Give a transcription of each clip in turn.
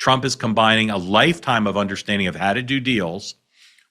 Trump is combining a lifetime of understanding of how to do deals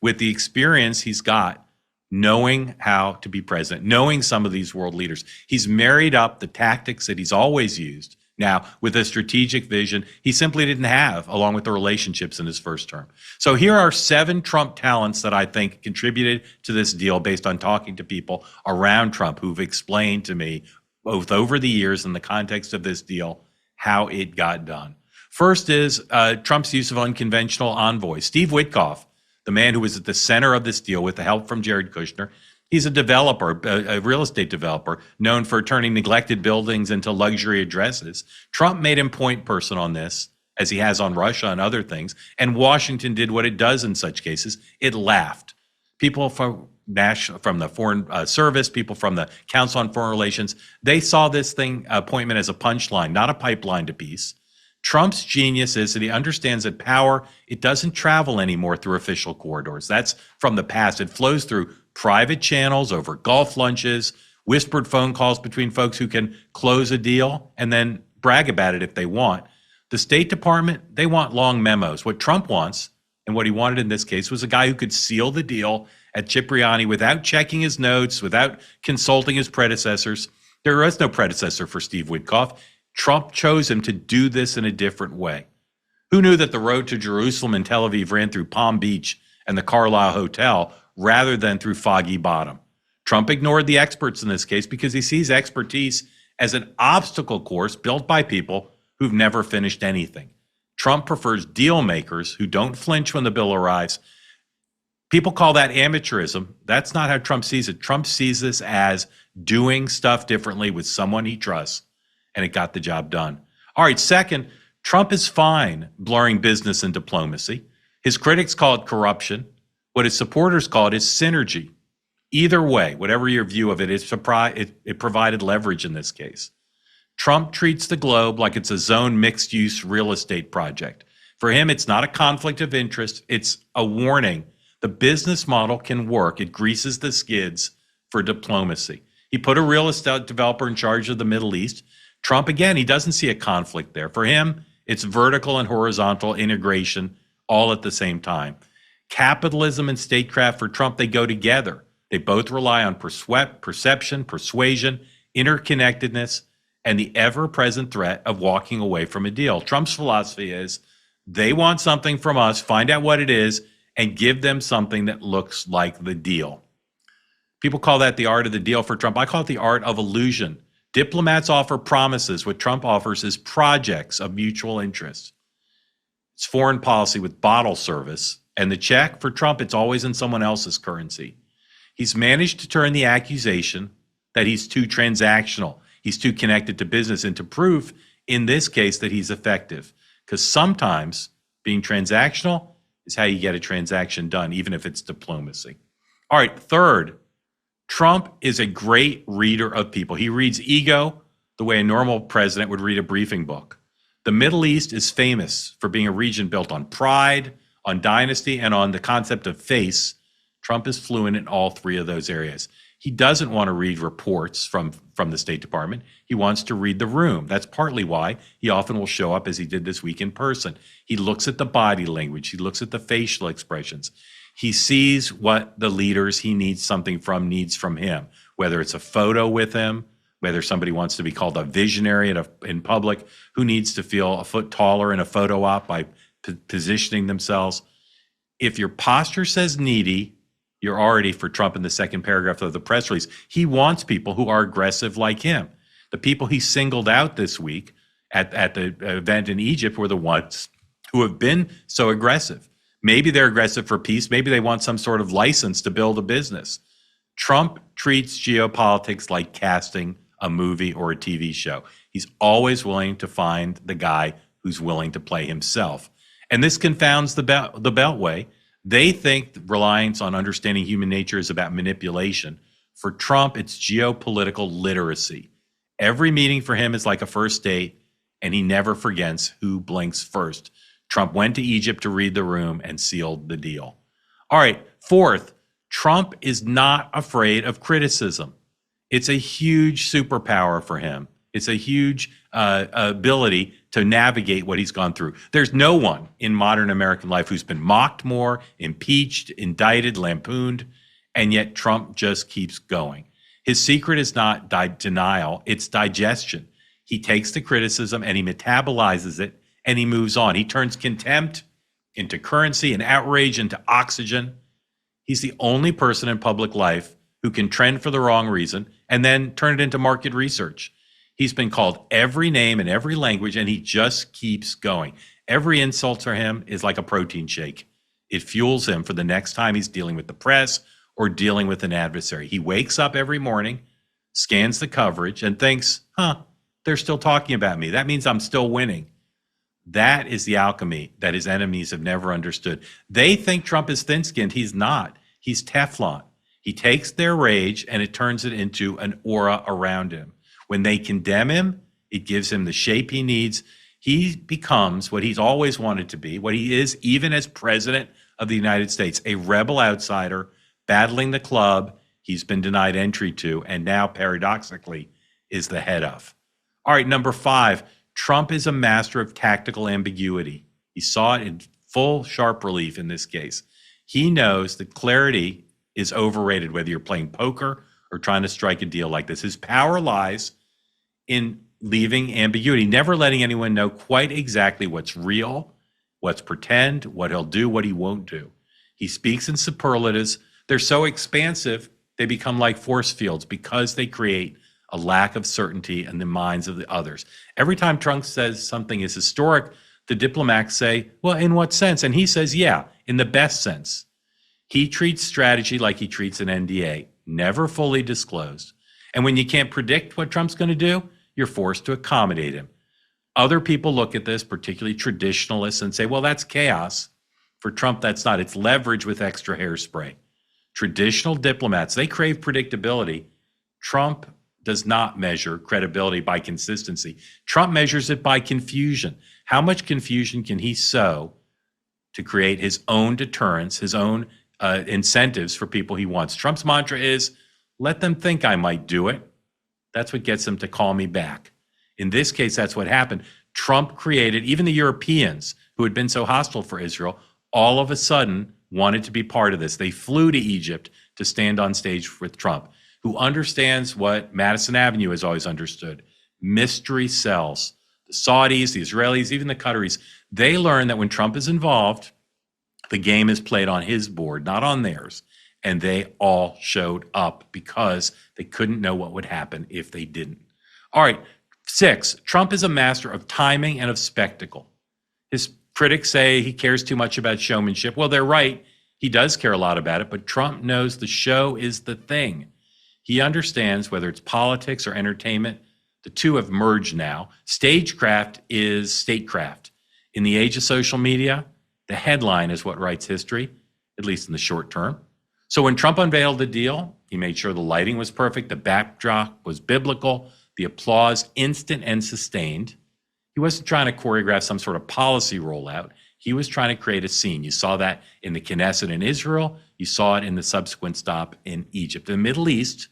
with the experience he's got knowing how to be president, knowing some of these world leaders. He's married up the tactics that he's always used now with a strategic vision he simply didn't have, along with the relationships in his first term. So here are 7 Trump talents that I think contributed to this deal based on talking to people around Trump who've explained to me, both over the years in the context of this deal, how it got done. First is Trump's use of unconventional envoys. Steve Witkoff, the man who was at the center of this deal with the help from Jared Kushner, he's a developer, a real estate developer, known for turning neglected buildings into luxury addresses. Trump made him point person on this, as he has on Russia and other things, and Washington did what it does in such cases. It laughed. People from the Foreign Service, people from the Council on Foreign Relations, they saw this appointment as a punchline, not a pipeline to peace. Trump's genius is that he understands that power, it doesn't travel anymore through official corridors. That's from the past. It flows through private channels, over golf lunches, whispered phone calls between folks who can close a deal and then brag about it if they want. The State Department, they want long memos. What Trump wants, and what he wanted in this case, was a guy who could seal the deal at Cipriani without checking his notes, without consulting his predecessors. There was no predecessor for Steve Witkoff. Trump chose him to do this in a different way. Who knew that the road to Jerusalem and Tel Aviv ran through Palm Beach and the Carlyle Hotel rather than through Foggy Bottom? Trump ignored the experts in this case because he sees expertise as an obstacle course built by people who've never finished anything. Trump prefers deal makers who don't flinch when the bill arrives. People call that amateurism. That's not how Trump sees it. Trump sees this as doing stuff differently with someone he trusts, and it got the job done. All right, second, Trump is fine blurring business and diplomacy. His critics call it corruption. What his supporters call it is synergy. Either way, whatever your view of it is, it provided leverage in this case. Trump treats the globe like it's a zone mixed-use real estate project. For him, it's not a conflict of interest. It's a warning. The business model can work. It greases the skids for diplomacy. He put a real estate developer in charge of the Middle East. Trump, again, he doesn't see a conflict there. For him, it's vertical and horizontal integration all at the same time. Capitalism and statecraft for Trump, they go together. They both rely on perception, persuasion, interconnectedness, and the ever-present threat of walking away from a deal. Trump's philosophy is they want something from us, find out what it is, and give them something that looks like the deal. People call that the art of the deal for Trump. I call it the art of illusion. Diplomats offer promises. What Trump offers is projects of mutual interest. It's foreign policy with bottle service. And the check for Trump, it's always in someone else's currency. He's managed to turn the accusation that he's too transactional, he's too connected to business, into proof in this case that he's effective. Because sometimes being transactional is how you get a transaction done, even if it's diplomacy. All right, third, Trump is a great reader of people. He reads ego the way a normal president would read a briefing book. The Middle East is famous for being a region built on pride, on dynasty, and on the concept of face. Trump is fluent in all three of those areas. He doesn't want to read reports from the State Department. He wants to read the room. That's partly why he often will show up, as he did this week, in person. He looks at the body language. He looks at the facial expressions. He sees what the leaders he needs something from needs from him, whether it's a photo with him, whether somebody wants to be called a visionary in public, who needs to feel a foot taller in a photo op by positioning themselves. If your posture says needy, you're already for Trump in the second paragraph of the press release. He wants people who are aggressive like him. The people he singled out this week at the event in Egypt were the ones who have been so aggressive. Maybe they're aggressive for peace. Maybe they want some sort of license to build a business. Trump treats geopolitics like casting a movie or a TV show. He's always willing to find the guy who's willing to play himself. And this confounds the Beltway. They think reliance on understanding human nature is about manipulation. For Trump, it's geopolitical literacy. Every meeting for him is like a first date, and he never forgets who blinks first. Trump went to Egypt to read the room and sealed the deal. All right, fourth, Trump is not afraid of criticism. It's a huge superpower for him. It's a huge ability to navigate what he's gone through. There's no one in modern American life who's been mocked more, impeached, indicted, lampooned, and yet Trump just keeps going. His secret is not denial, it's digestion. He takes the criticism and he metabolizes it and he moves on. He turns contempt into currency and outrage into oxygen. He's the only person in public life who can trend for the wrong reason and then turn it into market research. He's been called every name in every language, and he just keeps going. Every insult to him is like a protein shake. It fuels him for the next time he's dealing with the press or dealing with an adversary. He wakes up every morning, scans the coverage, and thinks, they're still talking about me. That means I'm still winning. That is the alchemy that his enemies have never understood. They think Trump is thin-skinned. He's not. He's Teflon. He takes their rage and it turns it into an aura around him. When they condemn him, it gives him the shape he needs. He becomes what he's always wanted to be, what he is even as president of the United States, a rebel outsider battling the club he's been denied entry to and now paradoxically is the head of. All right, number 5, Trump is a master of tactical ambiguity. He saw it in full sharp relief in this case. He knows that clarity is overrated, whether you're playing poker or trying to strike a deal like this. His power lies in leaving ambiguity, never letting anyone know quite exactly what's real, what's pretend, what he'll do, what he won't do. He speaks in superlatives. They're so expansive, they become like force fields because they create a lack of certainty in the minds of the others. Every time Trump says something is historic, the diplomats say, well, in what sense? And he says, yeah, in the best sense. He treats strategy like he treats an NDA, never fully disclosed. And when you can't predict what Trump's going to do, you're forced to accommodate him. Other people look at this, particularly traditionalists, and say, well, that's chaos. For Trump, that's not. It's leverage with extra hairspray. Traditional diplomats, they crave predictability. Trump does not measure credibility by consistency. Trump measures it by confusion. How much confusion can he sow to create his own deterrence, his own incentives for people he wants? Trump's mantra is, let them think I might do it. That's what gets them to call me back. In this case, that's what happened. Trump created, even the Europeans who had been so hostile for Israel, all of a sudden wanted to be part of this. They flew to Egypt to stand on stage with Trump, who understands what Madison Avenue has always understood. Mystery sells. The Saudis, the Israelis, even the Qataris, they learn that when Trump is involved, the game is played on his board, not on theirs. And they all showed up because they couldn't know what would happen if they didn't. All right, 6, Trump is a master of timing and of spectacle. His critics say he cares too much about showmanship. Well, they're right. He does care a lot about it, but Trump knows the show is the thing. He understands whether it's politics or entertainment, the two have merged now. Stagecraft is statecraft. In the age of social media, the headline is what writes history, at least in the short term. So when Trump unveiled the deal, he made sure the lighting was perfect, the backdrop was biblical, the applause instant and sustained. He wasn't trying to choreograph some sort of policy rollout. He was trying to create a scene. You saw that in the Knesset in Israel. You saw it in the subsequent stop in Egypt. In the Middle East,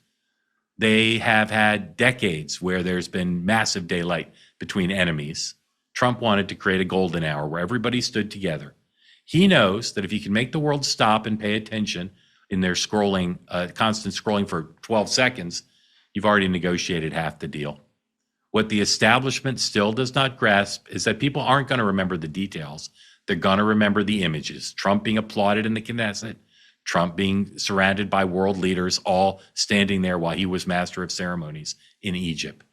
they have had decades where there's been massive daylight between enemies. Trump wanted to create a golden hour where everybody stood together. He knows that if you can make the world stop and pay attention in their scrolling, constant scrolling for 12 seconds, you've already negotiated half the deal. What the establishment still does not grasp is that people aren't going to remember the details. They're going to remember the images. Trump being applauded in the Knesset, Trump being surrounded by world leaders, all standing there while he was master of ceremonies in Egypt.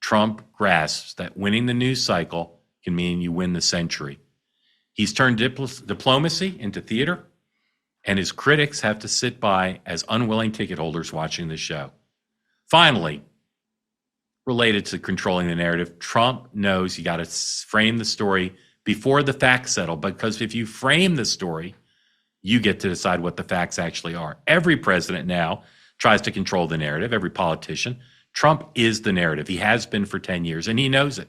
Trump grasps that winning the news cycle can mean you win the century. He's turned diplomacy into theater, and his critics have to sit by as unwilling ticket holders watching the show. Finally, related to controlling the narrative, Trump knows you got to frame the story before the facts settle, because if you frame the story, you get to decide what the facts actually are. Every president now tries to control the narrative, every politician. Trump is the narrative. He has been for 10 years, and he knows it.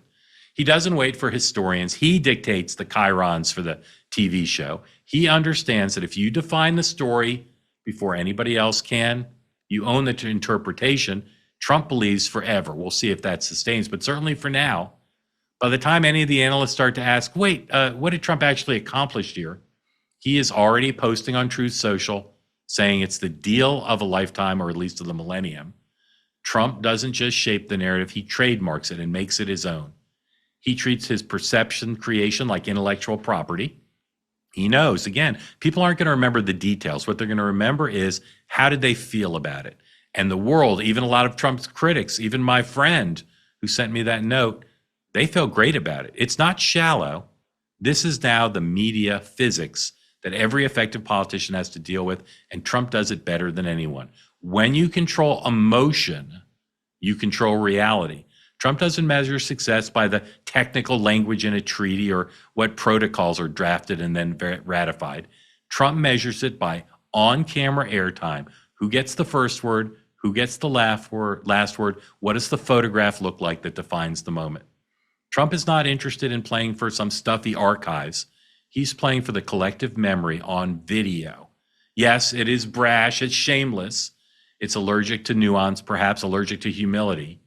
He doesn't wait for historians. He dictates the chyrons for the TV show. He understands that if you define the story before anybody else can, you own the interpretation. Trump believes forever. We'll see if that sustains, but certainly for now, By the time any of the analysts start to ask, wait, what did Trump actually accomplish here? He is already posting on Truth Social saying it's the deal of a lifetime, or at least of the millennium. Trump doesn't just shape the narrative, he trademarks it and makes it his own. He treats his perception creation like intellectual property. He knows, again, people aren't going to remember the details. What they're going to remember is how did they feel about it? And the world, even a lot of Trump's critics, even my friend who sent me that note, they feel great about it. It's not shallow. This is now the media physics that every effective politician has to deal with, and Trump does it better than anyone. When you control emotion, you control reality. Trump doesn't measure success by the technical language in a treaty or what protocols are drafted and then ratified. Trump measures it by on-camera airtime. Who gets the first word? Who gets the last word? What does the photograph look like that defines the moment? Trump is not interested in playing for some stuffy archives. He's playing for the collective memory on video. Yes, it is brash, it's shameless, it's allergic to nuance, perhaps allergic to humility.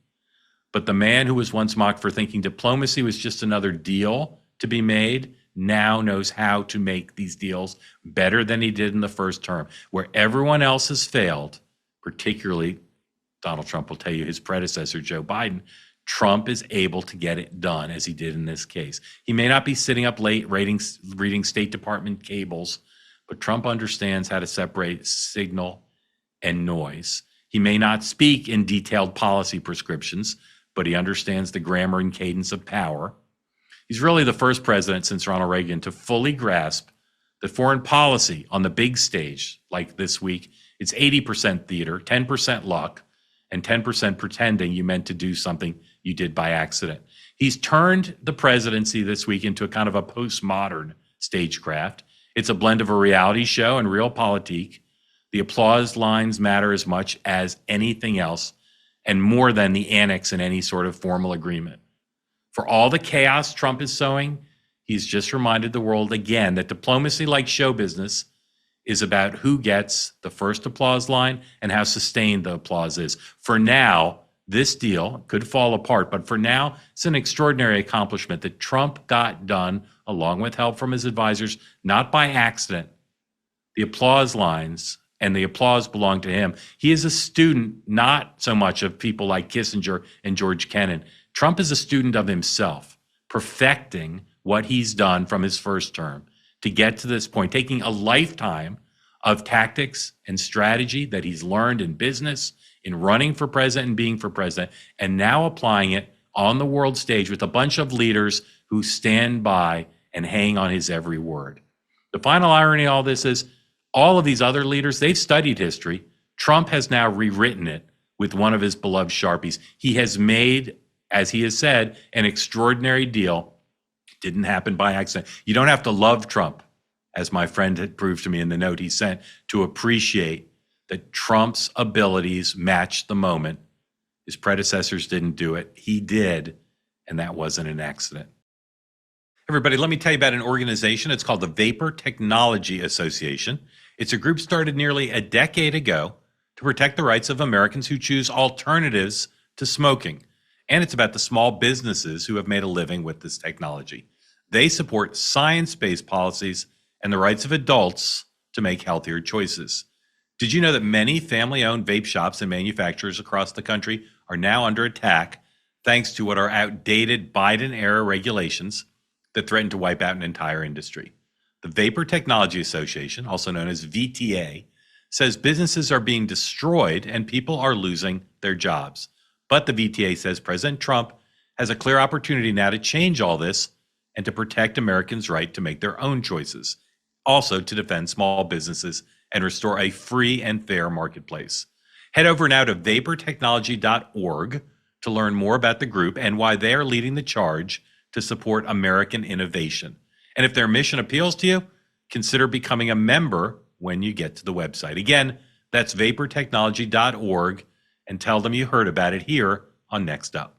But the man who was once mocked for thinking diplomacy was just another deal to be made now knows how to make these deals better than he did in the first term. Where everyone else has failed, particularly Donald Trump will tell you his predecessor, Joe Biden, Trump is able to get it done as he did in this case. He may not be sitting up late reading State Department cables, but Trump understands how to separate signal and noise. He may not speak in detailed policy prescriptions, but he understands the grammar and cadence of power. He's really the first president since Ronald Reagan to fully grasp that foreign policy on the big stage, like this week, it's 80% theater, 10% luck, and 10% pretending you meant to do something you did by accident. He's turned the presidency this week into a kind of a postmodern stagecraft. It's a blend of a reality show and realpolitik. The applause lines matter as much as anything else, and more than the annex in any sort of formal agreement. For all the chaos Trump is sowing, he's just reminded the world again that diplomacy, like show business, is about who gets the first applause line and how sustained the applause is. For now, this deal could fall apart, but for now, it's an extraordinary accomplishment that Trump got done, along with help from his advisors, not by accident. The applause lines and the applause belong to him. He is a student, not so much of people like Kissinger and George Kennan. Trump is a student of himself, perfecting what he's done from his first term to get to this point, taking a lifetime of tactics and strategy that he's learned in business, in running for president and being for president, and now applying it on the world stage with a bunch of leaders who stand by and hang on his every word. The final irony of all this is all of these other leaders, they've studied history. Trump has now rewritten it with one of his beloved Sharpies. He has made, as he has said, an extraordinary deal. It didn't happen by accident. You don't have to love Trump, as my friend had proved to me in the note he sent, to appreciate that Trump's abilities matched the moment. His predecessors didn't do it. He did, and that wasn't an accident. Everybody, let me tell you about an organization. It's called the Vapor Technology Association. It's a group started nearly a decade ago to protect the rights of Americans who choose alternatives to smoking. And it's about the small businesses who have made a living with this technology. They support science-based policies and the rights of adults to make healthier choices. Did you know that many family-owned vape shops and manufacturers across the country are now under attack thanks to what are outdated Biden-era regulations that threaten to wipe out an entire industry? The Vapor Technology Association, also known as VTA, says businesses are being destroyed and people are losing their jobs. But the VTA says President Trump has a clear opportunity now to change all this and to protect Americans' right to make their own choices, also to defend small businesses and restore a free and fair marketplace. Head over now to vaportechnology.org to learn more about the group and why they are leading the charge to support American innovation. And if their mission appeals to you, consider becoming a member when you get to the website. Again, that's vaportechnology.org, and tell them you heard about it here on Next Up.